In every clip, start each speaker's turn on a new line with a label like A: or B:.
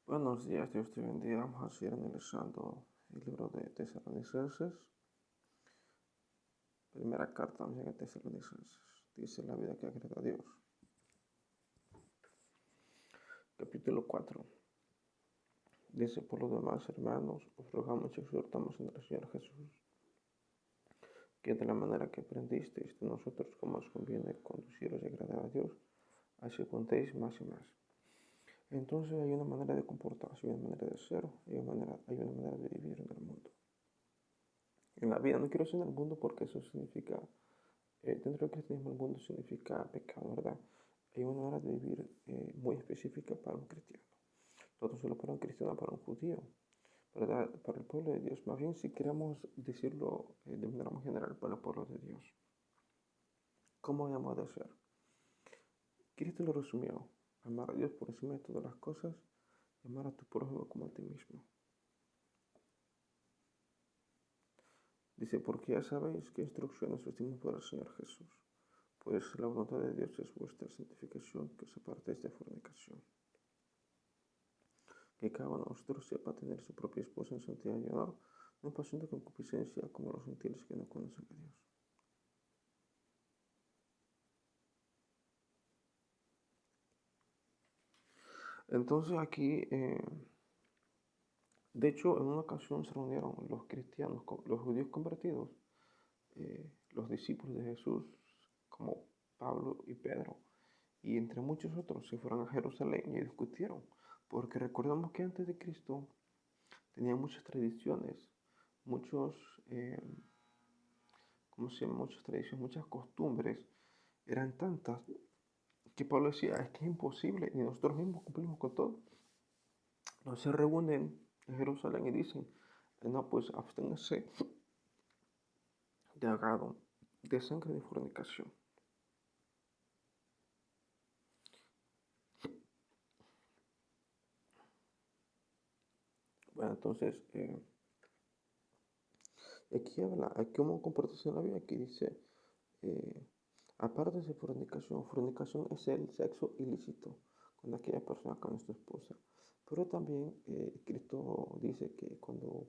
A: Buenos días, Dios te bendiga. Vamos a seguir analizando el libro de Tesalonicenses. Primera carta a Tesalonicenses. Dice la vida que agrada a Dios. Capítulo 4. Dice: por lo demás, hermanos, os rogamos y exhortamos en el Señor Jesús, que de la manera que aprendisteis de nosotros cómo os conviene conduciros y agradar a Dios, así contéis más y más. Entonces hay una manera de comportarse, hay una manera de ser, hay una manera de vivir en el mundo. En la vida, no quiero ser en el mundo porque eso significa, dentro del cristianismo el mundo significa pecado, ¿verdad? Hay una manera de vivir muy específica para un cristiano. No solo para un cristiano, para un judío, ¿verdad? Para el pueblo de Dios. Más bien, si queremos decirlo de manera muy general, para el pueblo de Dios. ¿Cómo hemos de ser? Cristo lo resumió: amar a Dios por encima de todas las cosas y amar a tu prójimo como a ti mismo. Dice: porque ya sabéis qué instrucciones os dimos por el Señor Jesús. Pues la voluntad de Dios es vuestra santificación, que os apartéis de fornicación. Que cada uno de nosotros sepa tener su propia esposa en santidad y honor, no pasando con concupiscencia como los gentiles que no conocen a Dios. Entonces aquí, de hecho, en una ocasión se reunieron los cristianos, los judíos convertidos, los discípulos de Jesús, como Pablo y Pedro, y entre muchos otros se fueron a Jerusalén y discutieron, porque recordamos que antes de Cristo tenían muchas tradiciones, muchos, ¿cómo se llama? Muchas tradiciones, muchas costumbres, eran tantas que Pablo decía: es que es imposible, y nosotros mismos cumplimos con todo. No se reúnen en Jerusalén y dicen: no, pues absténganse de agado, de sangre, de fornicación. Bueno, entonces, aquí habla, ¿cómo comportarse en la vida? Aquí dice, eh, aparte de fornicación, fornicación es el sexo ilícito con aquella persona, con nuestra esposa. Pero también Cristo dice que cuando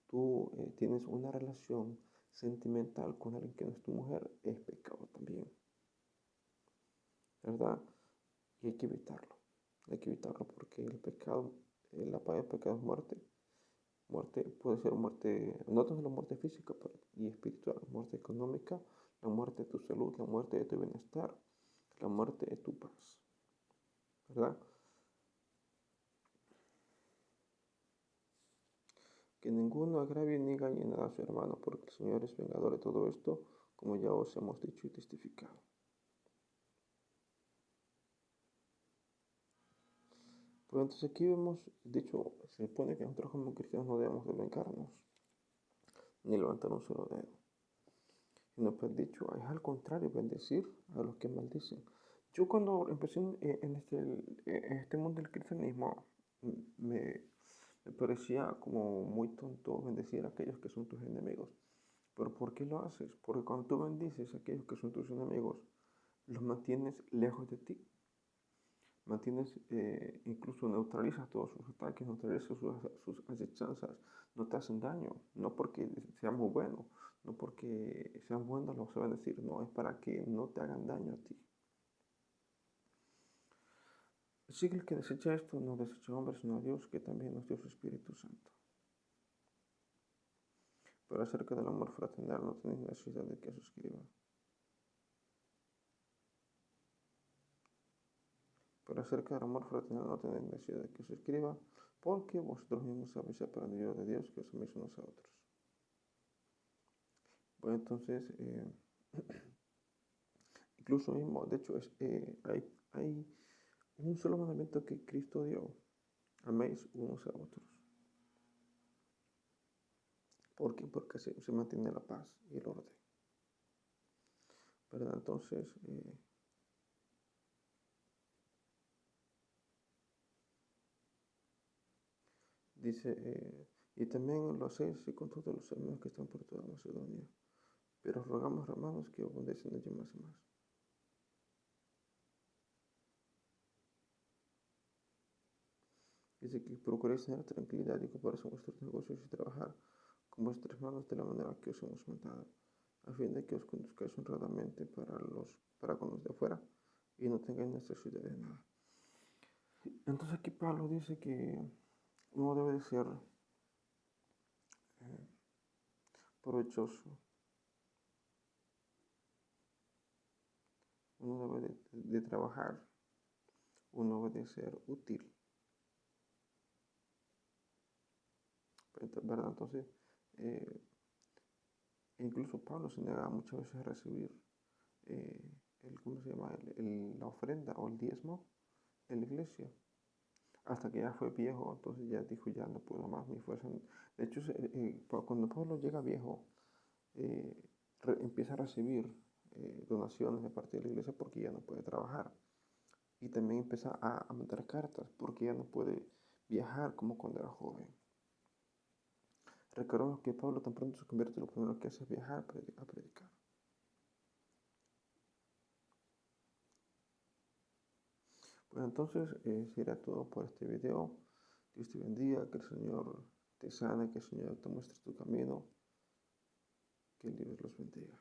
A: tú tienes una relación sentimental con alguien que no es tu mujer, es pecado también, ¿verdad? Y hay que evitarlo porque el pecado, la paga del pecado es muerte. Muerte puede ser muerte, no tan solo muerte física y espiritual, muerte económica, la muerte de tu salud, la muerte de tu bienestar, la muerte de tu paz, ¿verdad? Que ninguno agravie ni engañe nada a su hermano, porque el Señor es vengador de todo esto, como ya os hemos dicho y testificado. Pues entonces aquí vemos, de hecho, se supone que nosotros como cristianos no debemos de vengarnos, ni levantar un solo dedo. Sino pues dicho, es al contrario, bendecir a los que maldicen. Yo cuando empecé en este mundo del cristianismo, me, me parecía como muy tonto bendecir a aquellos que son tus enemigos. Pero ¿por qué lo haces? Porque cuando tú bendices a aquellos que son tus enemigos, los mantienes lejos de ti. Mantienes, incluso neutralizas todos sus ataques, neutralizas sus acechanzas, no te hacen daño, no porque sean muy buenos, no porque sean buenos lo saben decir, no, es para que no te hagan daño a ti. Así que el que desecha esto no desecha a hombres, sino a Dios, que también nos dio su Espíritu Santo. Pero acerca del amor fraternal no tenéis necesidad de que os escriba. Pero acerca del amor fraternal no tenéis necesidad de que os escriba, porque vosotros mismos habéis aprendido de Dios que os améis unos a otros. Bueno, entonces, incluso mismo, de hecho, hay un solo mandamiento que Cristo dio: améis unos a otros. ¿Por qué? Porque se mantiene la paz y el orden, ¿verdad? Entonces, dice, y también lo hacéis con todos los hermanos que están por toda Macedonia. Pero rogamos, hermanos, que abundéis en ello más y más. Dice que procuréis tener tranquilidad y cooperación en vuestros negocios y trabajar con vuestras manos de la manera que os hemos mandado, a fin de que os conduzcáis honradamente para con los de afuera y no tengáis necesidad de nada. Entonces aquí Pablo dice que uno debe de ser eh, provechoso, uno debe de trabajar, uno debe de ser útil, ¿verdad? Entonces, eh, incluso Pablo se negaba muchas veces a recibir ¿cómo se llama? La ofrenda o el diezmo en la iglesia. Hasta que ya fue viejo, entonces ya dijo, ya no puedo más, mi fuerza. De hecho, cuando Pablo llega viejo, eh, empieza a recibir donaciones de parte de la iglesia porque ya no puede trabajar. Y también empieza a mandar cartas porque ya no puede viajar como cuando era joven. Recordemos que Pablo tan pronto se convierte, lo primero que hace es viajar a predicar. Pues entonces será todo por este video. Dios te bendiga, que el Señor te sane, que el Señor te muestre tu camino, que Dios los bendiga.